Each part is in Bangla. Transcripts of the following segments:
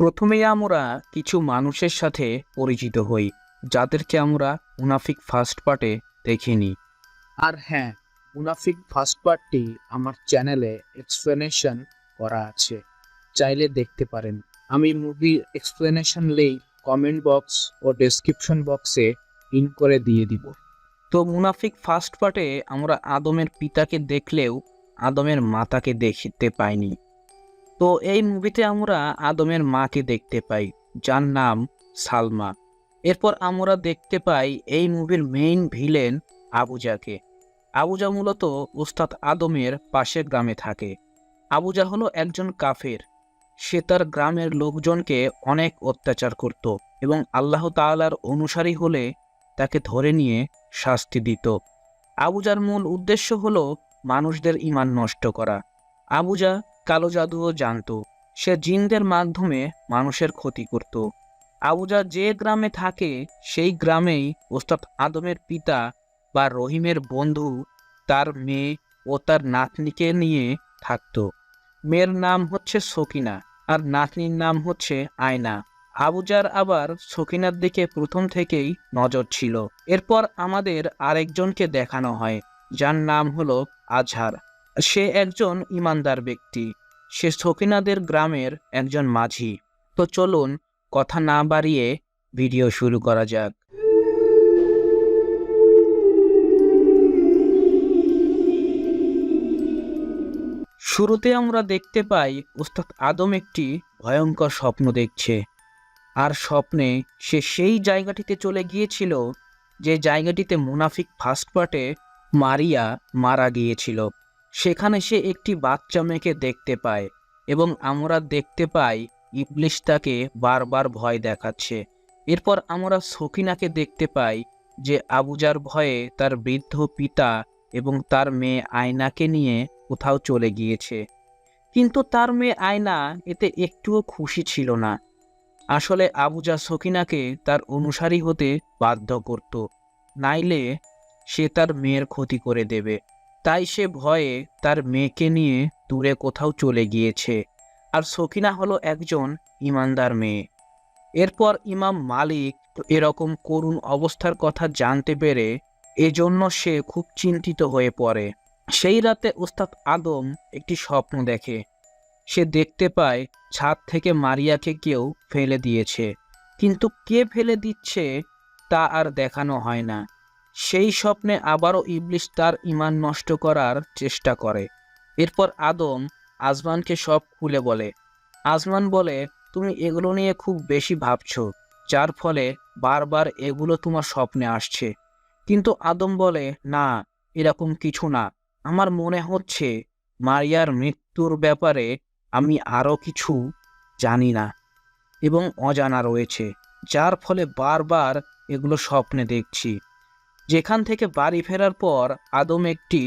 প্রথমেই আমরা কিছু মানুষের সাথে পরিচিত হই, যাদেরকে আমরা মুনাফিক ফার্স্ট পার্টে দেখিনি। আর হ্যাঁ, মুনাফিক ফার্স্ট পার্টটি আমার চ্যানেলে এক্সপ্লেনেশন করা আছে, চাইলে দেখতে পারেন। আমি মুভির এক্সপ্লেনেশন লিংক কমেন্ট বক্স ও ডেসক্রিপশন বক্সে পিন করে দিয়ে দিব। তো মুনাফিক ফার্স্ট পার্টে আমরা আদমের পিতাকে দেখলেও আদমের মাতাকে দেখতে পাইনি। তো এই মুভিতে আমরা আদমের মাকে দেখতে পাই, যার নাম সালমা। এরপর আমরা দেখতে পাই এই মুভির মেইন ভিলেন আবুজাকে। আবুজা মূলত উস্তাদ আদমের পাশের গ্রামে থাকে। আবুজা হলো একজন কাফের। সে তার গ্রামের লোকজনকে অনেক অত্যাচার করত এবং আল্লাহ তাআলার অনুসারী হলে তাকে ধরে নিয়ে শাস্তি দিত। আবুজার মূল উদ্দেশ্য হলো মানুষদের ঈমান নষ্ট করা। আবুজা কালো জাদুও জানত। সে জিনদের মাধ্যমে মানুষের ক্ষতি করত। আবুজা যে গ্রামে থাকে সেই গ্রামেই ওস্তাদ আদমের পিতা বা রহিমের বন্ধু তার মেয়ে ও তার নাতনিকে নিয়ে থাকত। মেয়ের নাম হচ্ছে সকিনা আর নাতনির নাম হচ্ছে আয়না। আবুজার আবার সকিনার দিকে প্রথম থেকেই নজর ছিল। এরপর আমাদের আরেকজনকে দেখানো হয়, যার নাম হলো আজহার। সে একজন ইমানদার ব্যক্তি। সে সকিনাদের গ্রামের একজন মাঝি। তো চলুন কথা না বাড়িয়ে ভিডিও শুরু করা যাক। শুরুতে আমরা দেখতে পাই উস্তাদ আদম একটি ভয়ঙ্কর স্বপ্ন দেখছে। আর স্বপ্নে সে সেই জায়গাটিতে চলে গিয়েছিল যে জায়গাটিতে মুনাফিক ফার্স্ট পার্টে মারিয়া মারা গিয়েছিল। সেখানে সে একটি বাচ্চা মেয়েকে দেখতে পায় এবং আমরা দেখতে পাই ইবলিশ তাকে বারবার ভয় দেখাচ্ছে। এরপর আমরা সকিনাকে দেখতে পাই যে আবুজার ভয়ে তার বৃদ্ধ পিতা এবং তার মেয়ে আয়নাকে নিয়ে কোথাও চলে গিয়েছে। কিন্তু তার মেয়ে আয়না এতে একটুও খুশি ছিল না। আসলে আবুজা সকিনাকে তার অনুসারী হতে বাধ্য করত, নাইলে সে তার মেয়ের ক্ষতি করে দেবে। তাই সে ভয়ে তার মেয়েকে নিয়ে দূরে কোথাও চলে গিয়েছে। আর সকিনা হলো একজন ইমানদার মেয়ে। এরপর ইমাম মালিক এরকম করুণ অবস্থার কথা জানতে পেরে এজন্য সে খুব চিন্তিত হয়ে পড়ে। সেই রাতে ওস্তাদ আদম একটি স্বপ্ন দেখে। সে দেখতে পায় ছাদ থেকে মারিয়াকে কেউ ফেলে দিয়েছে, কিন্তু কে ফেলে দিচ্ছে তা আর দেখানো হয় না। সেই স্বপ্নে আবারও ইবলিশ তার ঈমান নষ্ট করার চেষ্টা করে। এরপর আদম আজমানকে সব খুলে বলে। আজমান বলে, তুমি এগুলো নিয়ে খুব বেশি ভাবছো, যার ফলে বারবার এগুলো তোমার স্বপ্নে আসছে। কিন্তু আদম বলে, না, এরকম কিছু না। আমার মনে হচ্ছে মারিয়ার মৃত্যুর ব্যাপারে আমি আরও কিছু জানি না এবং অজানা রয়েছে, যার ফলে বারবার এগুলো স্বপ্নে দেখছি। যেখান থেকে বাড়ি ফেরার পর আদম একটি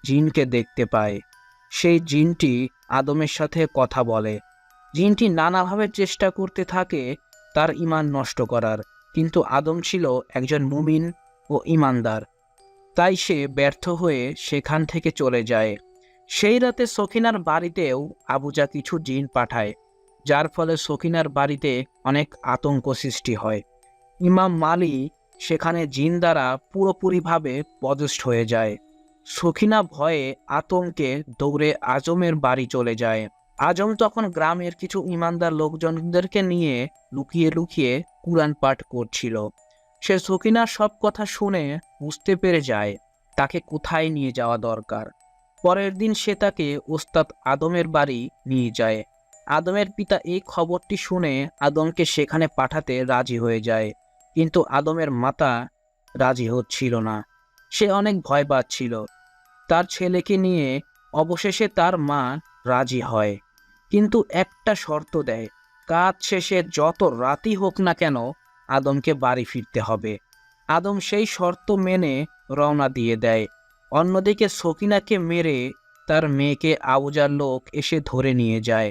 জিনকে দেখতে পায়। সেই জিনটি আদমের সাথে কথা বলে। জিনটি নানাভাবে চেষ্টা করতে থাকে তার ঈমান নষ্ট করার, কিন্তু আদম ছিল একজন মুমিন ও ঈমানদার। তাই সে ব্যর্থ হয়ে সেখান থেকে চলে যায়। সেই রাতে সকিনার বাড়িতেও আবুজা কিছু জিন পাঠায়, যার ফলে সকিনার বাড়িতে অনেক আতঙ্ক সৃষ্টি হয়। ইমাম মালি সেখানে জিন দ্বারা পুরোপুরিভাবে পদস্থ হয়ে যায়। সকিনা ভয়ে আতঙ্কে দৌড়ে আজমের বাড়ি চলে যায়। আজম তখন গ্রামের কিছু ইমানদার লোকজনদেরকে নিয়ে লুকিয়ে লুকিয়ে কুরআন পাঠ করছিল। সে সকিনার সব কথা শুনে বুঝতে পেরে যায় তাকে কোথায় নিয়ে যাওয়া দরকার। পরের দিন সে তাকে ওস্তাদ আদমের বাড়ি নিয়ে যায়। আদমের পিতা এই খবরটি শুনে আদমকে সেখানে পাঠাতে রাজি হয়ে যায়, কিন্তু আদমের মাতা রাজি হচ্ছিল না। সে অনেক ভয় পাচ্ছিল তার ছেলেকে নিয়ে। অবশেষে তার মা রাজি হয়, কিন্তু একটা শর্ত দেয়, কাজ শেষে যত রাতই হোক না কেন আদমকে বাড়ি ফিরতে হবে। আদম সেই শর্ত মেনে রওনা দিয়ে দেয়। অন্যদিকে সকিনাকে মেরে তার মেয়েকে আবুজার লোক এসে ধরে নিয়ে যায়।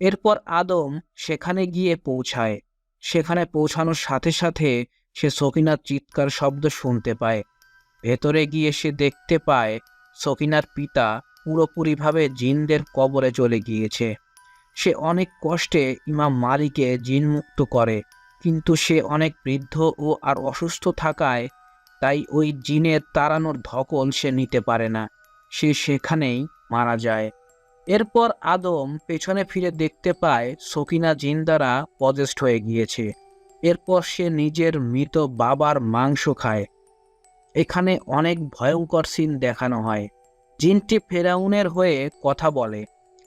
এরপর আদম সেখানে গিয়ে পৌঁছায়। সেখানে পৌঁছানোর সাথে সাথে সে সকিনার চিৎকার শব্দ শুনতে পায়। ভেতরে গিয়ে সে দেখতে পায় সকিনার পিতা পুরোপুরিভাবে জিনদের কবরে চলে গিয়েছে। সে অনেক কষ্টে ইমাম মালিকে জিনমুক্ত করে, কিন্তু সে অনেক বৃদ্ধ ও আর অসুস্থ থাকায় তাই ওই জিনের তাড়ানোর ধকল সে নিতে পারে না, সে সেখানেই মারা যায়। এরপর আদম পেছনে ফিরে দেখতে পায় সকিনা জিন দ্বারা পজেস্ট হয়ে গিয়েছে। এরপর সে নিজের মৃত বাবার মাংস খায়। এখানে অনেক ভয়ঙ্কর সিন দেখানো হয়। জিনটি ফেরাউনের হয়ে কথা বলে,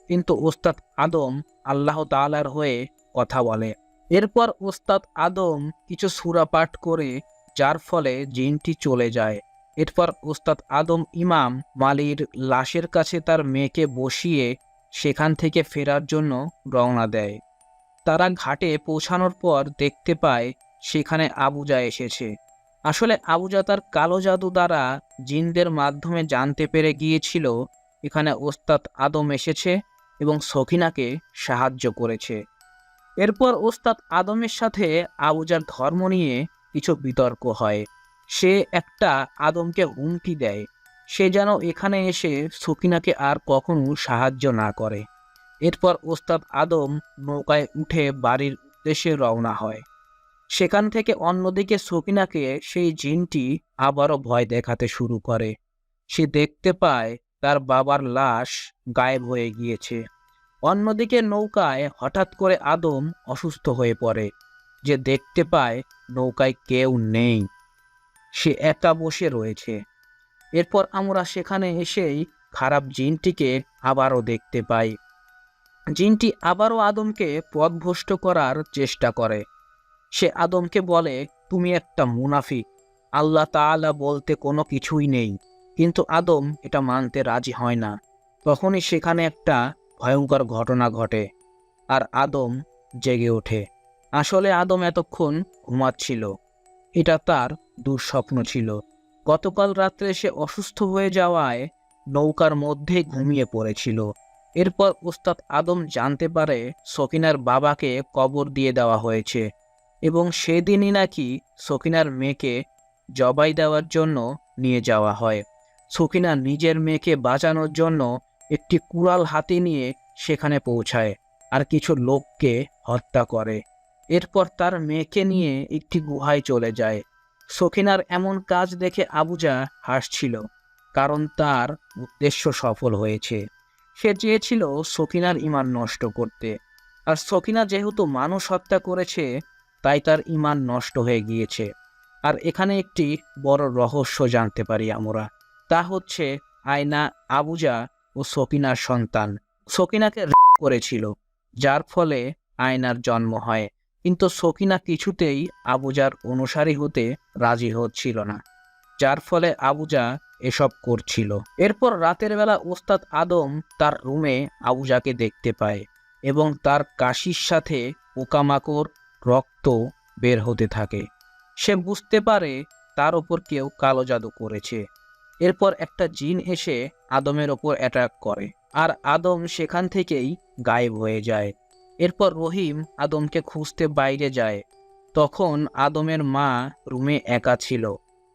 কিন্তু ওস্তাদ আদম আল্লাহ তাআলার হয়ে কথা বলে। এরপর ওস্তাদ আদম কিছু সূরা পাঠ করে, যার ফলে জিনটি চলে যায়। এরপর ওস্তাদ আদম ইমাম মালির লাশের কাছে তার মেয়েকে বসিয়ে সেখান থেকে ফেরার জন্য রওনা দেয়। তারা ঘাটে পৌঁছানোর পর দেখতে পায় সেখানে আবুজা এসেছে। আসলে আবুজা তার কালো জাদু দ্বারা জিনদের মাধ্যমে জানতে পেরে গিয়েছিল এখানে ওস্তাদ আদম এসেছে এবং সকিনাকে সাহায্য করেছে। এরপর ওস্তাদ আদমের সাথে আবুজার ধর্ম নিয়ে কিছু বিতর্ক হয়। সে একটা আদমকে হুমকি দেয়, সে যেন এখানে এসে সকিনাকে আর কখনো সাহায্য না করে। এরপর ওস্তাদ আদম নৌকায় উঠে বাড়ির উদ্দেশ্যে রওনা হয়। সেখান থেকে অন্যদিকে সকিনাকে সেই জিনটি আবারও ভয় দেখাতে শুরু করে। সে দেখতে পায় তার বাবার লাশ গায়েব হয়ে গিয়েছে। অন্যদিকে নৌকায় হঠাৎ করে আদম অসুস্থ হয়ে পড়ে। যে দেখতে পায় নৌকায় কেউ নেই, সে একা বসে রয়েছে। এরপর আমরা সেখানে এসেই খারাপ জিনটিকে আবারও দেখতে পাই। জিনটি আবারও আদমকে পথভ্রষ্ট করার চেষ্টা করে। সে আদমকে বলে, তুমি একটা মুনাফিক, আল্লাহ তাআলা বলতে কোনো কিছুই নেই। কিন্তু আদম এটা মানতে রাজি হয় না। তখনই সেখানে একটা ভয়ঙ্কর ঘটনা ঘটে আর আদম জেগে ওঠে। আসলে আদম এতক্ষণ ঘুমাচ্ছিল। এটা তার দুঃস্বপ্ন ছিল। গতকাল রাত্রে সে অসুস্থ হয়ে যাওয়ায় নৌকার মধ্যে ঘুমিয়ে পড়েছিল। এরপর ওস্তাদ আদম জানতে পারে সকিনার বাবাকে কবর দিয়ে দেওয়া হয়েছে এবং সেদিনই নাকি সকিনার মেয়েকে জবাই দেওয়ার জন্য নিয়ে যাওয়া হয়। সকিনা নিজের মেয়েকে বাঁচানোর জন্য একটি কুড়াল হাতে নিয়ে সেখানে পৌঁছায় আর কিছু লোককে হত্যা করে। এরপর তার মেয়েকে নিয়ে একটি গুহায় চলে যায়। সকিনার এমন কাজ দেখে আবুজা হাসছিল, কারণ তার উদ্দেশ্য সফল হয়েছে। সে চেয়েছিল সকিনার ঈমান নষ্ট করতে, আর সকিনা যেহেতু মানুষ হত্যা করেছে তাই তার ঈমান নষ্ট হয়ে গিয়েছে। আর এখানে একটি বড় রহস্য জানতে পারি আমরা, তা হচ্ছে আয়না আবুজা ও সকিনার সন্তান। সকিনাকে করেছিল, যার ফলে আয়নার জন্ম হয়, কিন্তু সকিনা কিছুতেই আবুজার অনুসারী হতে রাজি হচ্ছিল না, যার ফলে আবুজা এসব করছিল। এরপর রাতের বেলা ওস্তাদ আদম তার রুমে আবুজাকে দেখতে পায় এবং তার কাশির সাথে পোকামাকড় রক্ত বের হতে থাকে। সে বুঝতে পারে তার ওপর কেউ কালো জাদু করেছে। এরপর একটা জিন এসে আদমের ওপর অ্যাটাক করে আর আদম সেখান থেকেই গায়েব হয়ে যায়। এরপর রহিম আদমকে খুঁজতে বাইরে যায়। তখন আদমের মা রুমে একা ছিল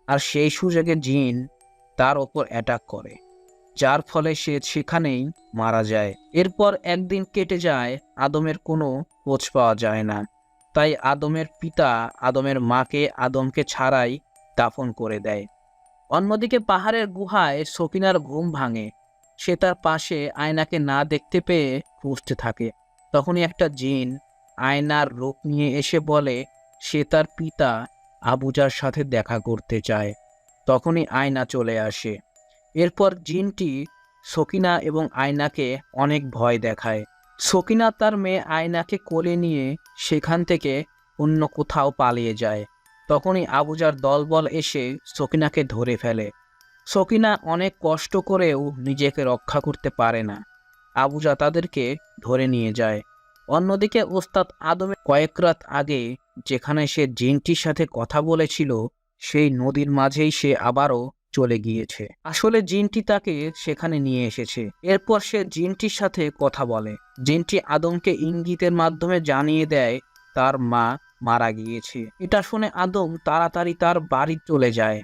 আর সেই সুযোগে জিন তার ওপর অ্যাটাক করে, যার ফলে সে সেখানেই মারা যায়। এরপর একদিন কেটে যায়, আদমের কোনো খোঁজ পাওয়া যায় না। তাই আদমের পিতা আদমের মাকে আদমকে ছাড়াই দাফন করে দেয়। অন্যদিকে পাহাড়ের গুহায় সকিনার ঘুম ভাঙে। সে তার পাশে আয়নাকে না দেখতে পেয়ে খুঁজতে থাকে। তখনই একটা জিন আয়নার রূপ নিয়ে এসে বলে সে তার পিতা আবুজার সাথে দেখা করতে চায়। তখনই আয়না চলে আসে। এরপর জিনটি সকিনা এবং আয়নাকে অনেক ভয় দেখায়। সকিনা তার মেয়ে আয়নাকে কোলে নিয়ে সেখান থেকে অন্য কোথাও পালিয়ে যায়। তখনই আবুজার দলবল এসে সকিনাকে ধরে ফেলে। সকিনা অনেক কষ্ট করেও নিজেকে রক্ষা করতে পারে না। আবুজা তাদেরকে ধরে নিয়ে যায়। অন্যদিকে ওস্তাদ আদমের কয়েক রাত আগে যেখানে সে জিনটির সাথে কথা বলেছিল সেই নদীর মাঝেই সে আবারও চলে গিয়েছে। আসলে জিনটি তাকে সেখানে নিয়ে এসেছে। এরপর সে জিনটির সাথে কথা বলে। জিনটি আদমকে ইঙ্গিতের মাধ্যমে জানিয়ে দেয় তার মা মারা গিয়েছে। এটা শুনে আদম তাড়াতাড়ি তার বাড়ি চলে যায়।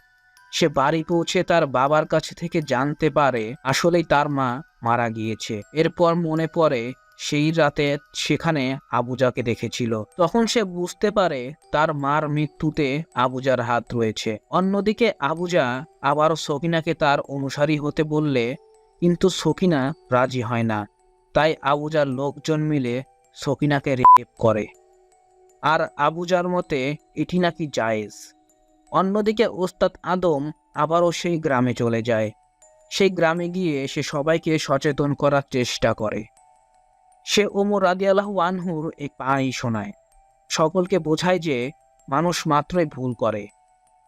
সে বাড়ি পৌঁছে তার বাবার কাছে থেকে জানতে পারে আসলেই তার মা মারা গিয়েছে। এরপর মনে পড়ে সেই রাতে সেখানে আবুজাকে দেখেছিল। তখন সে বুঝতে পারে তার মার মৃত্যুতে আবুজার হাত রয়েছে। অন্যদিকে আবুজা আবারও সকিনাকে তার অনুসারী হতে বললে কিন্তু সকিনা রাজি হয় না। তাই আবুজার লোকজন মিলে সকিনাকে রেপ করে। আর আবুজার মতে এটি নাকি জায়েজ। অন্যদিকে ওস্তাদ আদম আবারও সেই গ্রামে চলে যায়। সেই গ্রামে গিয়ে সে সবাইকে সচেতন করার চেষ্টা করে। সে ওমর রাদিয়াল্লাহু আনহুর এক কাহিনী শোনায়, সকলকে বোঝায় যে মানুষ মাত্রই ভুল করে,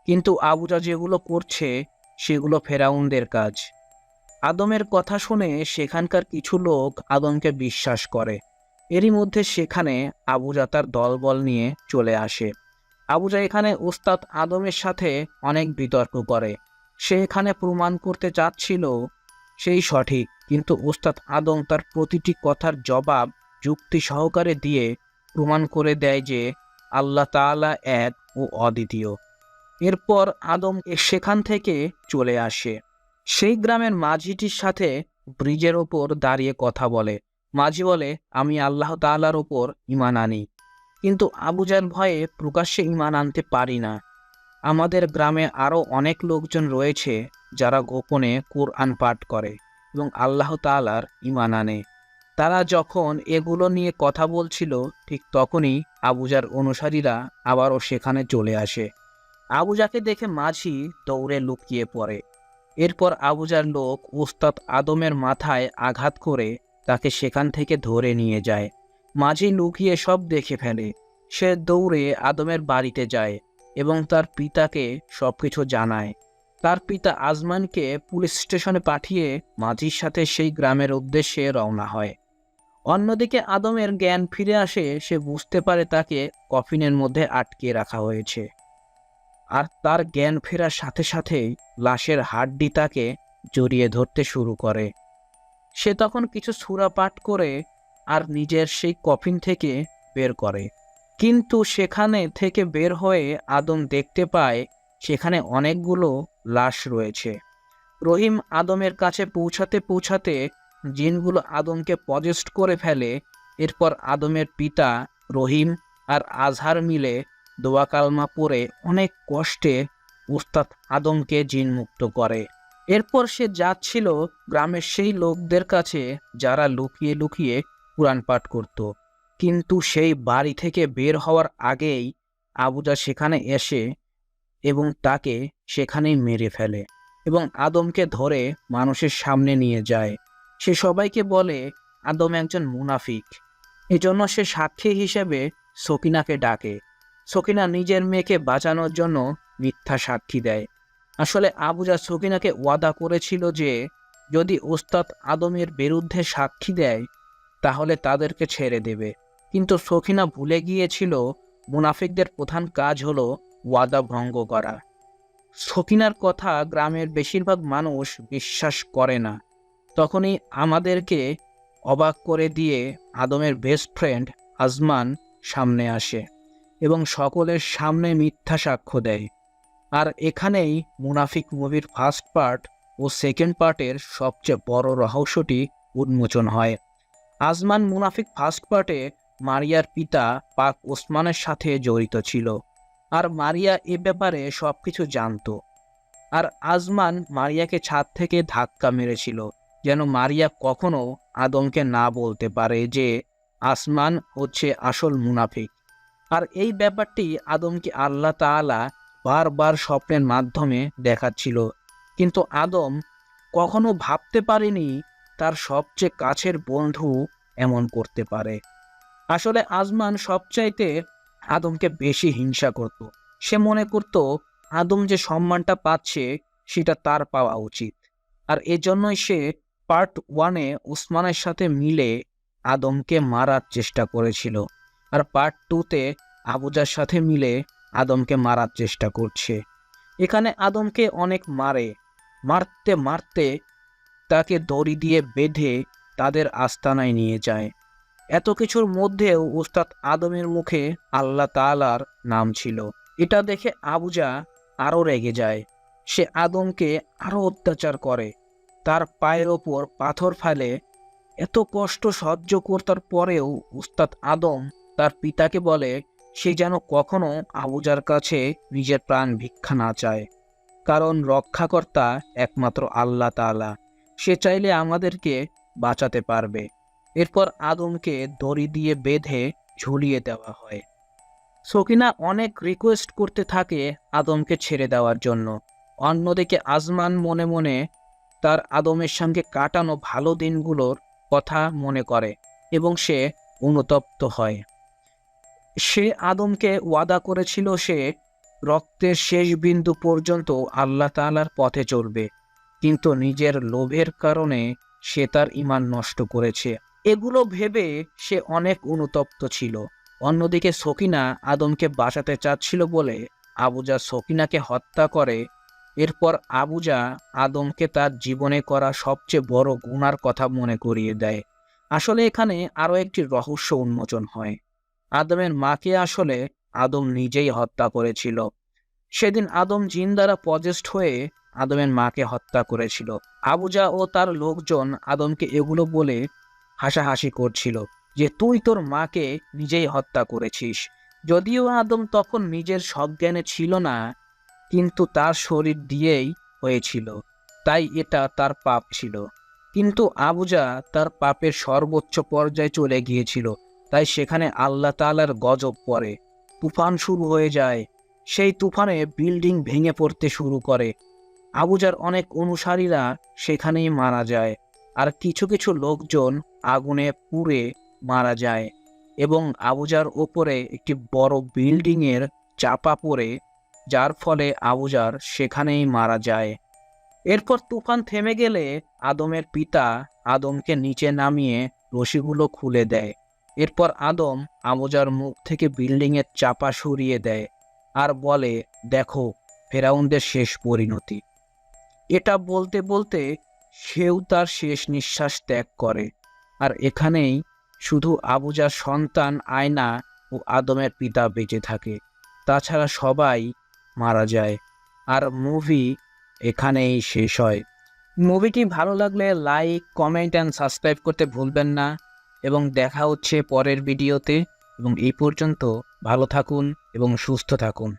কিন্তু আবুজা যেগুলো করছে সেগুলো ফেরাউনদের কাজ। আদমের কথা শুনে সেখানকার কিছু লোক আদমকে বিশ্বাস করে। এরই মধ্যে সেখানে আবুজা তার দলবল নিয়ে চলে আসে। আবুজা এখানে ওস্তাদ আদমের সাথে অনেক বিতর্ক করে। সে এখানে প্রমাণ করতে চাচ্ছিল সেই সঠিক, কিন্তু ওস্তাদ আদম তার প্রতিটি কথার জবাব যুক্তি সহকারে দিয়ে প্রমাণ করে দেয় যে আল্লাহ তাআলা এক ও অদ্বিতীয়। এরপর আদম সেখান থেকে চলে আসে। সেই গ্রামের মাঝিটির সাথে ব্রিজের ওপর দাঁড়িয়ে কথা বলে। মাঝি বলে, আমি আল্লাহ তাআলার ওপর ঈমান আনি, কিন্তু আবুজার ভয়ে প্রকাশ্যে ঈমান আনতে পারি না। আমাদের গ্রামে আরও অনেক লোকজন রয়েছে যারা গোপনে কুরআন পাঠ করে এবং আল্লাহ তাআলার ঈমান আনে। তারা যখন এগুলো নিয়ে কথা বলছিল ঠিক তখনই আবুজার অনুসারীরা আবারও সেখানে চলে আসে। আবুজাকে দেখে মাঝি দৌড়ে লুকিয়ে পড়ে। এরপর আবুজার লোক ওস্তাদ আদমের মাথায় আঘাত করে তাকে সেখান থেকে ধরে নিয়ে যায়। মাঝি লুকিয়ে সব দেখে ফেলে। সে দৌড়ে আদমের বাড়িতে যায় এবং তার পিতাকে সবকিছু জানায়। তার পিতা আজমানকে পুলিশ স্টেশনে পাঠিয়ে মাঝির সাথে সেই গ্রামের উদ্দেশ্যে রওনা হয়। অন্যদিকে আদমের জ্ঞান ফিরে আসে। সে বুঝতে পারে তাকে কফিনের মধ্যে আটকে রাখা হয়েছে। আর তার জ্ঞান ফেরার সাথে সাথেই লাশের হাড্ডি তাকে জড়িয়ে ধরতে শুরু করে। সে তখন কিছু সূরা পাঠ করে আর নিজের সেই কফিন থেকে বের করে। কিন্তু সেখানে থেকে বের হয়ে আদম দেখতে পায় সেখানে অনেকগুলো লাশ রয়েছে। রহিম আদমের কাছে পৌঁছাতে পৌঁছাতে জিনগুলো আদমকে পজেস্ট করে ফেলে। এরপর আদমের পিতা রহিম আর আজহার মিলে দোয়া কালমা পড়ে অনেক কষ্টে উস্তাদ আদমকে জিনমুক্ত করে। এরপর সে যাচ্ছিল গ্রামের সেই লোকদের কাছে যারা লুকিয়ে লুকিয়ে কুরআন পাঠ করত। কিন্তু সেই বাড়ি থেকে বের হওয়ার আগেই আবুজা সেখানে এসে এবং তাকে সেখানেই মেরে ফেলে এবং আদমকে ধরে মানুষের সামনে নিয়ে যায়। সে সবাইকে বলে আদম একজন মুনাফিক। এজন্য সে সাক্ষী হিসেবে সকিনাকে ডাকে। সকিনা নিজের মেয়েকে বাঁচানোর জন্য মিথ্যা সাক্ষী দেয়। আসলে আবুজা সকিনাকে ওয়াদা করেছিল যে যদি ওস্তাদ আদমের বিরুদ্ধে সাক্ষী দেয় তাহলে তাদেরকে ছেড়ে দেবে, কিন্তু সকিনা ভুলে গিয়েছিল মুনাফিকদের প্রধান কাজ হলো ওয়াদা ভঙ্গ করা। সকিনার কথা গ্রামের বেশিরভাগ মানুষ বিশ্বাস করে না। তখনই আমাদেরকে অবাক করে দিয়ে আদমের বেস্ট ফ্রেন্ড আজমান সামনে আসে এবং সকলের সামনে মিথ্যা সাক্ষ্য দেয়। আর এখানেই মুনাফিক মুভির ফার্স্ট পার্ট ও সেকেন্ড পার্টের সবচেয়ে বড় রহস্যটি উন্মোচন হয়। আজমান মুনাফিক ফার্স্ট পার্টে মারিয়ার পিতা পাক ওসমানের সাথে জড়িত ছিল, আর মারিয়া এ ব্যাপারে সবকিছু জানত। আর আজমান মারিয়াকে ছাদ থেকে ধাক্কা মেরেছিল যেন মারিয়া কখনো আদমকে না বলতে পারে যে আসমান হচ্ছে আসল মুনাফিক। আর এই ব্যাপারটি আদমকে আল্লাহ তাআলা বারবার স্বপ্নের মাধ্যমে দেখাচ্ছিল, কিন্তু আদম কখনো ভাবতে পারেনি তার সবচেয়ে কাছের বন্ধু এমন করতে পারে। আসলে আজমান সবচাইতে আদমকে বেশি হিংসা করত। সে মনে করত আদম যে সম্মানটা পাচ্ছে সেটা তার পাওয়া উচিত। আর এজন্যই সে পার্ট 1-এ উসমানের সাথে মিলে আদমকে মারার চেষ্টা করেছিল, আর পার্ট 2-তে আবুজার সাথে মিলে আদমকে মারার চেষ্টা করছে। এখানে আদমকে অনেক মারতে মারতে তাকে দড়ি দিয়ে বেঁধে তাদের আস্তানায় নিয়ে যায়। এত কিছুর মধ্যেও উস্তাদ আদমের মুখে আল্লাহ তাআলার নাম ছিল। এটা দেখে আবুজা আরও রেগে যায়। সে আদমকে আরও অত্যাচার করে, তার পায়ের ওপর পাথর ফেলে এত কষ্ট সহ্য করার পরেও উস্তাদ আদম তার পিতাকে বলে সে যেন কখনো আবুজার কাছে নিজের প্রাণ ভিক্ষা না চায়, কারণ রক্ষাকর্তা একমাত্র আল্লাহ তাআলা, সে চাইলে আমাদেরকে বাঁচাতে পারবে। এরপর আদমকে দড়ি দিয়ে বেঁধে ঝুলিয়ে দেওয়া হয়। সকিনা অনেক রিকোয়েস্ট করতে থাকে আদমকে ছেড়ে দেওয়ার জন্য। অন্যদিকে আজমান মনে মনে তার আদমের সঙ্গে কাটানো ভালো দিনগুলোর কথা মনে করে এবং সে অনুতপ্ত হয়। সে আদমকে ওয়াদা করেছিল সে রক্তের শেষ বিন্দু পর্যন্ত আল্লাহ তাআলার পথে চলবে, কিন্তু নিজের লোভের কারণে সে তার ঈমান নষ্ট করেছে। এগুলো ভেবে সে অনেক অনুতপ্ত ছিল। অন্যদিকে সকিনা আদমকে বাঁচাতে চাচ্ছিল বলে আবুজা সকিনাকে হত্যা করে। এরপর আবুজা আদমকে তার জীবনে করা সবচেয়ে বড় গুনার কথা মনে করিয়ে দেয়। আসলে এখানে আরও একটি রহস্য উন্মোচন হয়। আদমের মাকে আসলে আদম নিজেই হত্যা করেছিল। সেদিন আদম জিন দ্বারা পজেসড হয়ে আদমের মাকে হত্যা করেছিল। আবুজা ও তার লোকজন আদমকে এগুলো বলে হাসাহাসি করছিল যে তুই তোর মাকে নিজেই হত্যা করেছিস। যদিও আদম তখন নিজের সজ্ঞানে ছিল না, কিন্তু তার শরীর দিয়েই হয়েছিল, তাই এটা তার পাপ ছিল। কিন্তু আবুজা তার পাপের সর্বোচ্চ পর্যায়ে চলে গিয়েছিল, তাই সেখানে আল্লাহ তাআলার গজব পড়ে। তুফান শুরু হয়ে যায়। সেই তুফানে বিল্ডিং ভেঙে পড়তে শুরু করে। আবুজার অনেক অনুসারীরা সেখানেই মারা যায়, আর কিছু কিছু লোকজন আগুনে পুড়ে মারা যায় এবং আবুজার ওপরে একটি বড় বিল্ডিংয়ের চাপা পড়ে, যার ফলে আবুজার সেখানেই মারা যায়। এরপর তুফান থেমে গেলে আদমের পিতা আদমকে নিচে নামিয়ে রশিগুলো খুলে দেয়। এরপর আদম আবুজার মুখ থেকে বিল্ডিংয়ের চাপা সরিয়ে দেয় আর বলে, দেখো ফেরাউনদের শেষ পরিণতি। এটা বলতে বলতে সেও তার শেষ নিঃশ্বাস ত্যাগ করে। আর এখানেই শুধু আবুজার সন্তান আয়না ও আদমের পিতা বেঁচে থাকে, তাছাড়া সবাই মারা যায়। আর মুভি এখানেই শেষ হয়। মুভিটি ভালো লাগলে লাইক, কমেন্ট অ্যান্ড সাবস্ক্রাইব করতে ভুলবেন না, এবং দেখা হচ্ছে পরের ভিডিওতে। এবং এই পর্যন্ত ভালো থাকুন এবং সুস্থ থাকুন।